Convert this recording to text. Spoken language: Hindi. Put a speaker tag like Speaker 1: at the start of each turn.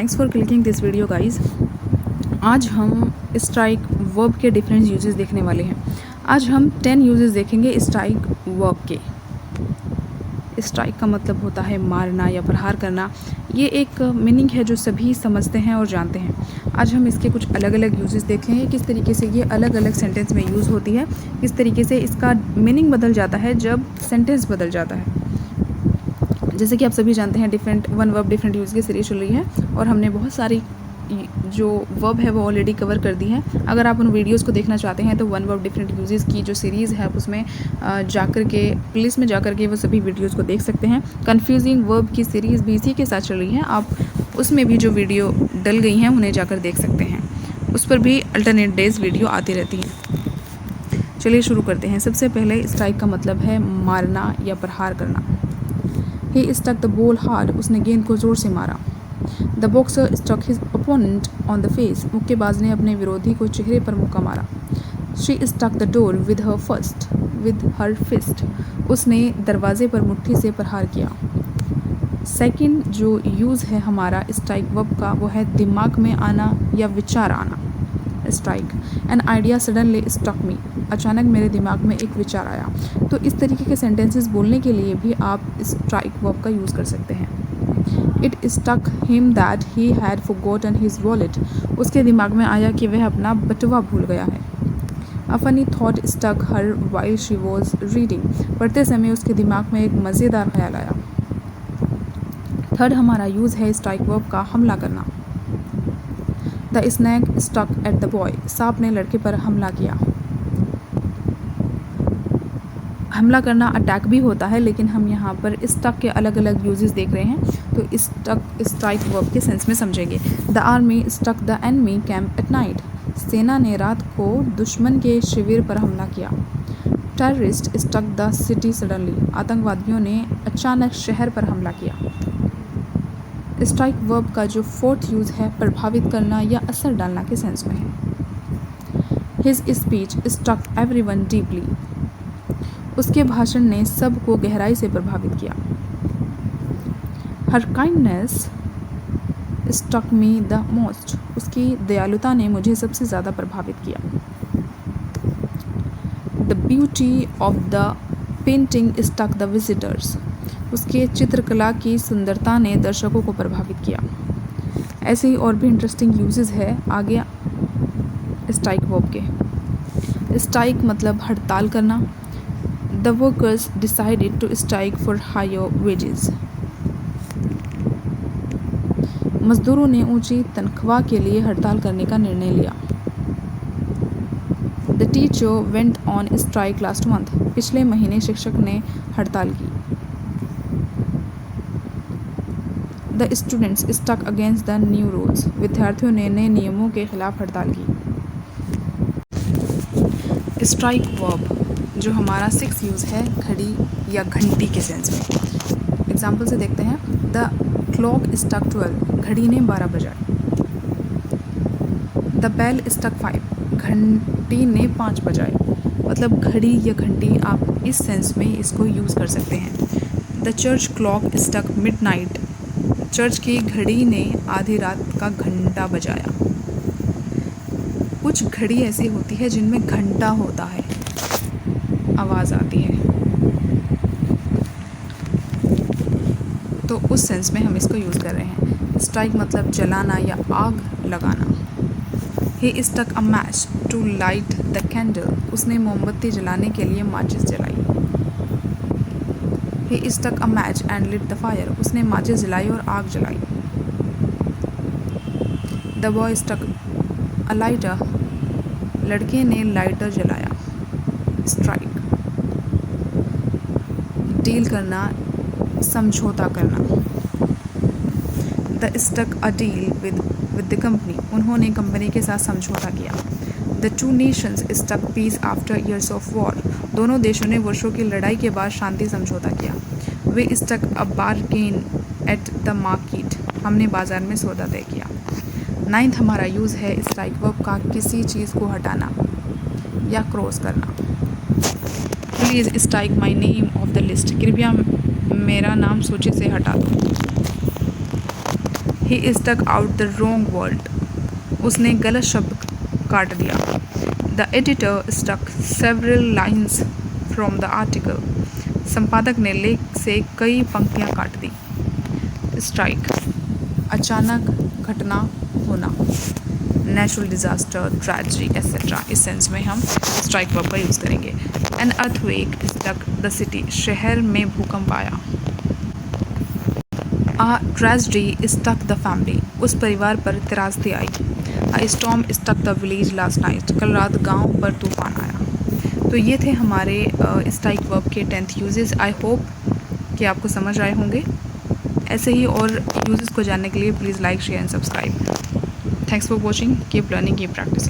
Speaker 1: Thanks for clicking this video guys. आज हम स्ट्राइक वर्ब के डिफरेंट यूजेस देखने वाले हैं। आज हम 10 यूजेस देखेंगे स्ट्राइक वर्ब के। स्ट्राइक का मतलब होता है मारना या प्रहार करना। ये एक मीनिंग है जो सभी समझते हैं और जानते हैं। आज हम इसके कुछ अलग अलग यूजेस देखेंगे, किस तरीके से ये अलग अलग सेंटेंस में यूज़ होती है, किस तरीके से इसका मीनिंग बदल जाता है जब सेंटेंस बदल जाता है। जैसे कि आप सभी जानते हैं different one verb different use की सीरीज चल रही है और हमने बहुत सारी जो वर्ब है वो ऑलरेडी कवर कर दी है। अगर आप उन वीडियोस को देखना चाहते हैं तो वन वर्ब डिफरेंट यूजेस की जो सीरीज़ है उसमें जाकर के प्लेलिस्ट में जाकर के वो सभी वीडियोस को देख सकते हैं। कन्फ्यूजिंग वर्ब की सीरीज़ भी इसी के साथ चल रही है, आप उसमें भी जो वीडियो डल गई हैं उन्हें जाकर देख सकते हैं। उस पर भी अल्टरनेट डेज वीडियो आती रहती हैं। चलिए शुरू करते हैं। सबसे पहले स्ट्राइक का मतलब है मारना या प्रहार करना। He struck the ball hard. उसने गेंद को जोर से मारा। The boxer struck his opponent on the face. मुक्केबाज ने अपने विरोधी को चेहरे पर मुक्का मारा। She struck the door with her fist. उसने दरवाजे पर मुट्ठी से प्रहार किया। सेकंड जो यूज़ है हमारा स्ट्राइक वर्ब का वो है दिमाग में आना या विचार आना। Strike an idea suddenly struck me. अचानक मेरे दिमाग में एक विचार आया। तो इस तरीके के सेंटेंसेस बोलने के लिए भी आप स्ट्राइक वर्ब का यूज़ कर सकते हैं। It stuck him that he had forgotten his wallet. उसके दिमाग में आया कि वह अपना बटुआ भूल गया है। A funny thought stuck her while she was reading. पढ़ते समय उसके दिमाग में एक मज़ेदार ख्याल आया। थर्ड हमारा यूज़ है स्ट्राइक वर्ब का हमला करना। The snake stuck at the boy. सांप ने लड़के पर हमला किया। हमला करना अटैक भी होता है, लेकिन हम यहाँ पर स्टक के अलग अलग यूजेस देख रहे हैं तो स्टक स्ट्राइक वर्ब के सेंस में समझेंगे। The army struck the enemy camp at night. सेना ने रात को दुश्मन के शिविर पर हमला किया। Terrorist struck the city suddenly. आतंकवादियों ने अचानक शहर पर हमला किया। स्ट्राइक वर्ब का जो फोर्थ यूज़ है प्रभावित करना या असर डालना के सेंस में है। His speech struck everyone deeply. उसके भाषण ने सबको गहराई से प्रभावित किया। Her kindness struck me the most. उसकी दयालुता ने मुझे सबसे ज़्यादा प्रभावित किया। The beauty of the painting struck the visitors. उसके चित्रकला की सुंदरता ने दर्शकों को प्रभावित किया। ऐसे ही और भी इंटरेस्टिंग यूजेस है आगे स्ट्राइक वर्ब के। स्ट्राइक मतलब हड़ताल करना। The workers decided to strike for higher wages. मजदूरों ने ऊंची तनख्वाह के लिए हड़ताल करने का निर्णय लिया। The teacher went on strike last month. पिछले महीने शिक्षक ने हड़ताल की। The students struck against the new rules. विद्यार्थियों ने नए नियमों के खिलाफ हड़ताल की। स्ट्राइक वर्ब जो हमारा 6 यूज़ है घड़ी या घंटी के सेंस में। एग्जाम्पल से देखते हैं। The clock struck 12। घड़ी ने 12 बजाई। The bell struck 5। घंटी ने 5 बजाई। मतलब घड़ी या घंटी आप इस सेंस में इसको यूज़ कर सकते हैं। The church clock struck midnight. Church की घड़ी ने आधी रात का घंटा बजाया। कुछ घड़ी ऐसी होती है जिनमें घंटा होता है, आवाज़ आती है, तो उस सेंस में हम इसको यूज़ कर रहे हैं। स्ट्राइक मतलब जलाना या आग लगाना। He struck a match to light the candle. उसने मोमबत्ती जलाने के लिए माचिस जलाई। He struck a match and lit the fire. उसने माचिस जलाई और आग जलाई। The boy struck a lighter. लड़के ने लाइटर जलाया। स्ट्राइक डील करना, समझौता करना। They struck a deal with the company. उन्होंने कंपनी के साथ समझौता किया। The two nations struck peace after years of war. दोनों देशों ने वर्षों की लड़ाई के बाद शांति समझौता किया। They struck a bargain at the market. हमने बाजार में सौदा तय किया। 9th हमारा यूज़ है स्ट्राइक वर्ब का किसी चीज़ को हटाना या क्रॉस करना। Please strike my name off the list. कृपया मेरा नाम सूची से हटा दो। He struck out the wrong word, उसने गलत शब्द काट दिया। The editor struck several lines from the article, संपादक ने लेख से कई पंक्तियाँ काट दी। स्ट्राइक, अचानक घटना होना, नेचुरल डिजास्टर, ट्रेजेडी एक्सेट्रा। इस सेंस में हम स्ट्राइक वर्ब का यूज़ करेंगे। An earthquake struck the city, शहर में भूकंप आया। A tragedy struck the family, उस परिवार पर त्रासदी आई। A storm struck the village last night, कल रात गांव पर तूफान आया। तो ये थे हमारे स्ट्राइक वर्ब के 10th यूजेस। आई होप कि आपको समझ आए होंगे। ऐसे ही और यूजेस को जानने के लिए please like, share and subscribe. Thanks for watching, keep learning, keep practising.